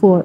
4।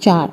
4।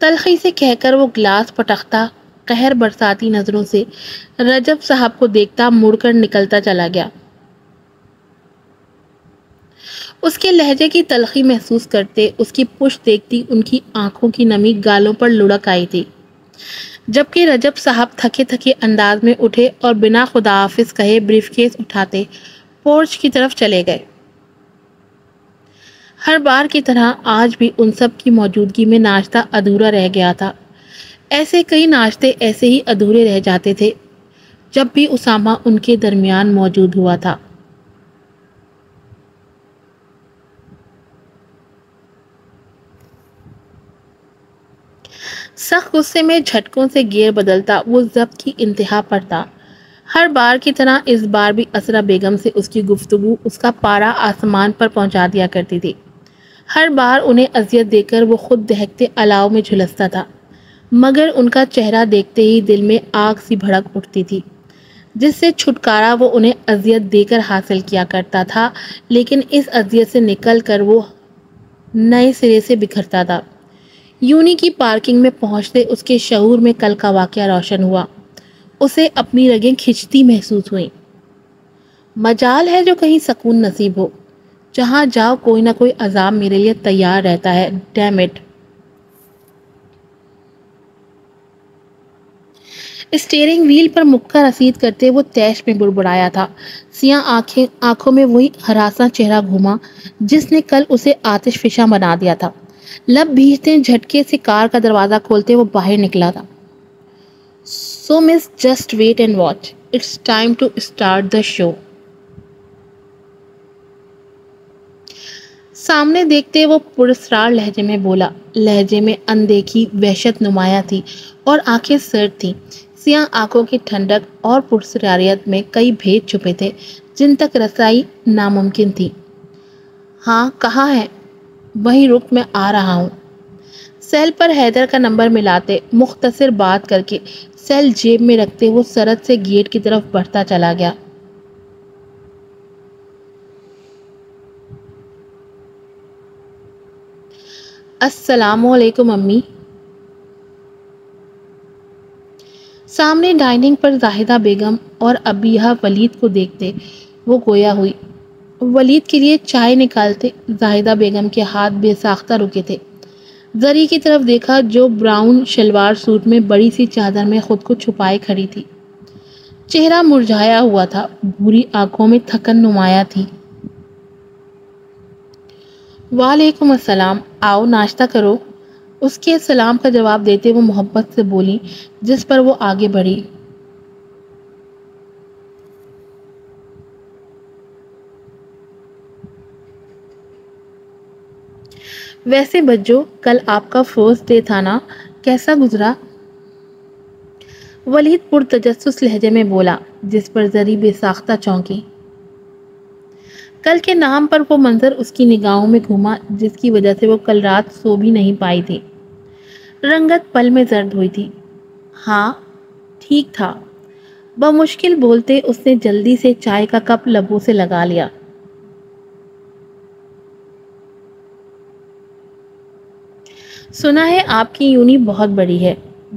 تلخی سے کہہ کر وہ گلاس پٹکتا قہر برساتی نظروں سے رجب صاحب کو دیکھتا مڑ کر نکلتا چلا گیا۔ اس کے لہجے کی تلخی محسوس کرتے اس کی پشت دیکھتی ان کی آنکھوں کی نمی گالوں پر لڑک آئی تھی، جبکہ رجب صاحب تھکے تھکے انداز میں اٹھے اور بنا خدا حافظ کہے بریف کیس اٹھاتے پورچ کی طرف چلے گئے۔ ہر بار کی طرح آج بھی ان سب کی موجودگی میں ناشتہ ادھورا رہ گیا تھا۔ ایسے کئی ناشتے ایسے ہی ادھورے رہ جاتے تھے جب بھی اسامہ ان کے درمیان موجود ہوا تھا۔ سخت غصے میں جھٹکوں سے گیئر بدلتا وہ ضبط کی انتہا پر تھا۔ ہر بار کی طرح اس بار بھی اسرا بیگم سے اس کی گفتگو اس کا پارا آسمان پر پہنچا دیا کرتی تھی۔ ہر بار انہیں اذیت دے کر وہ خود دہکتے الاؤ میں جھلستا تھا، مگر ان کا چہرہ دیکھتے ہی دل میں آگ سی بھڑک اٹھتی تھی، جس سے چھٹکارا وہ انہیں اذیت دے کر حاصل کیا کرتا تھا، لیکن اس اذیت سے نکل کر وہ نئے سرے سے بکھرتا تھا۔ یونی کی پارکنگ میں پہنچتے اس کے شعور میں کل کا واقعہ روشن ہوا۔ اسے اپنی رگیں کھچتی محسوس ہوئیں۔ مجال ہے جو کہیں سکون نصیب ہو، جہاں جاؤ کوئی نہ کوئی عذاب میرے لیے تیار رہتا ہے، ڈیم اٹ۔ اسٹیئرنگ وہیل پر مکہ رسید کرتے وہ تیش میں بڑبڑایا تھا۔ سیاہ آنکھوں میں وہی ہراساں چہرہ گھوما جس نے کل اسے آتش فشاں بنا دیا تھا۔ لب بھیجتے جھٹکے سے کار کا دروازہ کھولتے وہ باہر نکلا تھا۔ So miss, just wait and watch. It's time to start the show. سامنے دیکھتے وہ پراسرار لہجے میں بولا، لہجے میں اندیکھی وحشت نمایاں تھی اور آنکھیں سرد تھیں۔ سیاہ آنکھوں کی ٹھنڈک اور پراسراریت میں کئی بھید چھپے تھے جن تک رسائی ناممکن تھی۔ ہاں کہاں ہے؟ وہیں رک، میں آ رہا ہوں۔ سیل پر حیدر کا نمبر ملاتے مختصر بات کر کے سیل جیب میں رکھتے وہ سرد سے گیٹ کی طرف بڑھتا چلا گیا۔ السلام علیکم امی۔ سامنے ڈائننگ پر زاہدہ بیگم اور ابیہا ولید کو دیکھتے وہ گویا ہوئی۔ ولید کے لیے چائے نکالتے زاہدہ بیگم کے ہاتھ بے ساختہ رکے تھے۔ زری کی طرف دیکھا جو براؤن شلوار سوٹ میں بڑی سی چادر میں خود کو چھپائے کھڑی تھی۔ چہرہ مرجھایا ہوا تھا، بھوری آنکھوں میں تھکن نمایاں تھی۔ وعلیکم السلام، آؤ ناشتہ کرو۔ اس کے سلام کا جواب دیتے وہ محبت سے بولی، جس پر وہ آگے بڑھی۔ ویسے بجو، کل آپ کا فرسٹ ڈے تھا نا، کیسا گزرا؟ ولید پرتجسس لہجے میں بولا، جس پر زری بے ساختہ چونکی۔ کل کے نام پر وہ منظر اس کی نگاہوں میں گھوما جس کی وجہ سے وہ کل رات سو بھی نہیں پائی تھی۔ رنگت پل میں زرد ہوئی تھی۔ ہاں ٹھیک تھا، بمشکل بولتے اس نے جلدی سے چائے کا کپ لبوں سے لگا لیا۔ سنا ہے آپ کی یونی بہت بڑی ہے،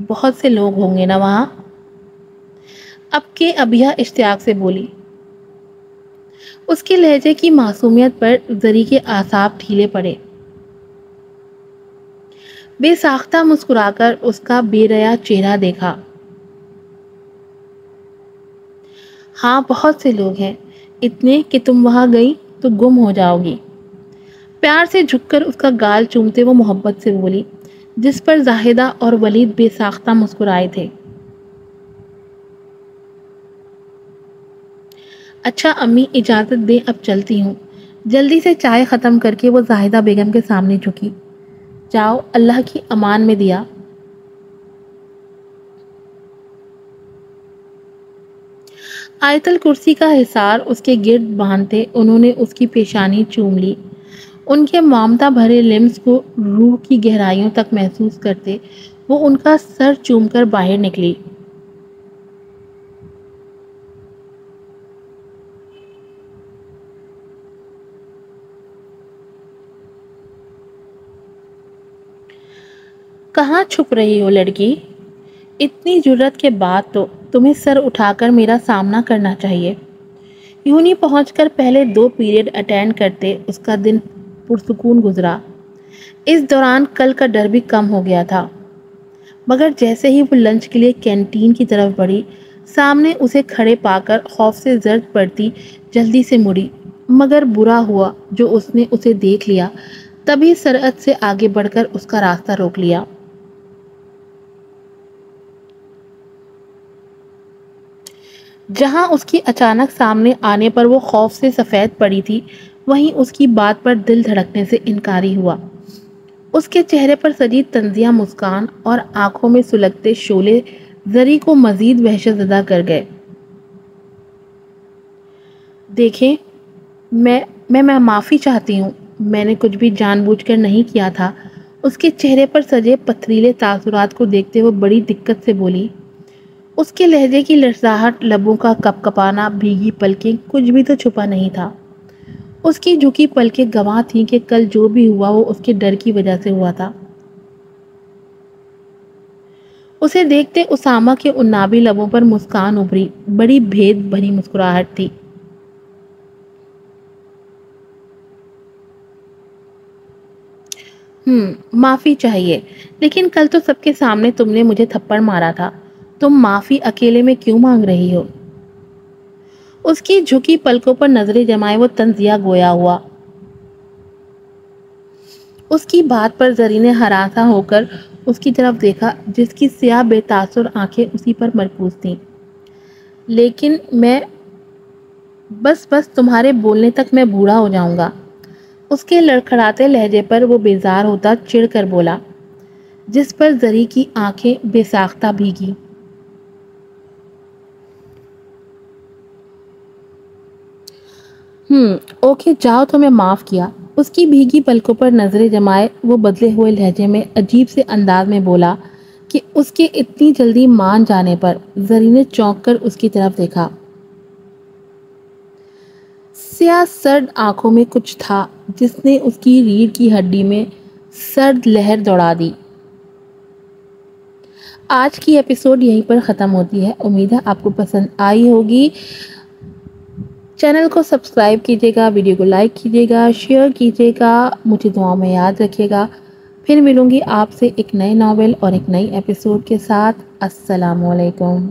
بہت سے لوگ ہوں گے نا وہاں؟ اب کے ابیہ اشتیاق سے بولی۔ اس کے لہجے کی معصومیت پر زری کے اعصاب ڈھیلے پڑے۔ بے ساختہ مسکرا کر اس کا بے ریا چہرہ دیکھا۔ ہاں بہت سے لوگ ہیں، اتنے کہ تم وہاں گئی تو گم ہو جاؤ گی۔ پیار سے جھک کر اس کا گال چومتے وہ محبت سے بولی، جس پر زاہدہ اور ولید بے ساختہ مسکرائے تھے۔ اچھا امی اجازت دیں، اب چلتی ہوں۔ جلدی سے چائے ختم کر کے وہ زاہدہ بیگم کے سامنے جھکی۔ جاؤ، اللہ کی امان میں دیا۔ آیت الکرسی کا حصار اس کے گرد باندھتے انہوں نے اس کی پیشانی چوم لی۔ ان کے ممتا بھرے لمس کو روح کی گہرائیوں تک محسوس کرتے وہ ان کا سر چوم کر باہر نکلی۔ کہاں چھپ رہی ہو لڑکی؟ اتنی جرت کے بعد تو تمہیں سر اٹھا کر میرا سامنا کرنا چاہیے۔ یوں نہیں پہنچ کر پہلے 2 پیریڈ اٹینڈ کرتے اس کا دن پرسکون گزرا۔ اس دوران کل کا ڈر بھی کم ہو گیا تھا، مگر جیسے ہی وہ لنچ کے لیے کینٹین کی طرف بڑھی، سامنے اسے کھڑے پا کر خوف سے زرد پڑتی جلدی سے مڑی، مگر برا ہوا جو اس نے اسے دیکھ لیا، تبھی سرعت سے آگے بڑھ کر اس کا راستہ روک لیا۔ جہاں اس کی اچانک سامنے آنے پر وہ خوف سے سفید پڑی تھی، وہیں اس کی بات پر دل دھڑکنے سے انکاری ہوا۔ اس کے چہرے پر سجی طنزیہ مسکان اور آنکھوں میں سلگتے شعلے زری کو مزید وحشت زدہ کر گئے۔ دیکھیں، میں معافی چاہتی ہوں، میں نے کچھ بھی جان بوجھ کر نہیں کیا تھا۔ اس کے چہرے پر سجے پتھریلے تاثرات کو دیکھتے ہوئے بڑی دقت سے بولی۔ اس کے لہجے کی لرزاہٹ، لبوں کا کپ کپانا، بھیگی پلکیں، کچھ بھی تو چھپا نہیں تھا۔ اس کی جھکی پلکیں گواہ تھیں کہ کل جو بھی ہوا وہ اس کے ڈر کی وجہ سے ہوا تھا۔ اسے دیکھتے اسامہ کے عنابی لبوں پر مسکان ابھری، بڑی بھید بھری مسکراہٹ تھی۔ معافی چاہیے، لیکن کل تو سب کے سامنے تم نے مجھے تھپڑ مارا تھا، تم معافی اکیلے میں کیوں مانگ رہی ہو؟ اس کی جھکی پلکوں پر نظریں جمائے وہ طنزیہ گویا ہوا۔ اس کی بات پر زری نے ہراساں ہو کر اس کی طرف دیکھا، جس کی سیاہ بے تاثر آنکھیں اسی پر مرکوز تھیں۔ لیکن میں بس تمہارے بولنے تک میں بوڑھا ہو جاؤں گا۔ اس کے لڑکھڑاتے لہجے پر وہ بیزار ہوتا چڑ کر بولا، جس پر زری کی آنکھیں بے ساختہ بھیگی۔ اوکے جاؤ، تو میں معاف کیا۔ اس کی بھیگی پلکوں پر نظریں جمائے وہ بدلے ہوئے لہجے میں عجیب سے انداز میں بولا کہ اس کے اتنی جلدی مان جانے پر زری نے چونک کر اس کی طرف دیکھا۔ سیاہ سرد آنکھوں میں کچھ تھا جس نے اس کی ریڑھ کی ہڈی میں سرد لہر دوڑا دی۔ آج کی ایپیسوڈ یہیں پر ختم ہوتی ہے۔ امید ہے آپ کو پسند آئی ہوگی۔ چینل کو سبسکرائب کیجیے گا، ویڈیو کو لائک کیجیے گا، شیئر کیجیے گا، مجھے دعاؤں میں یاد رکھیے گا۔ پھر ملوں گی آپ سے ایک نئے ناول اور ایک نئی ایپیسوڈ کے ساتھ۔ السلام علیکم۔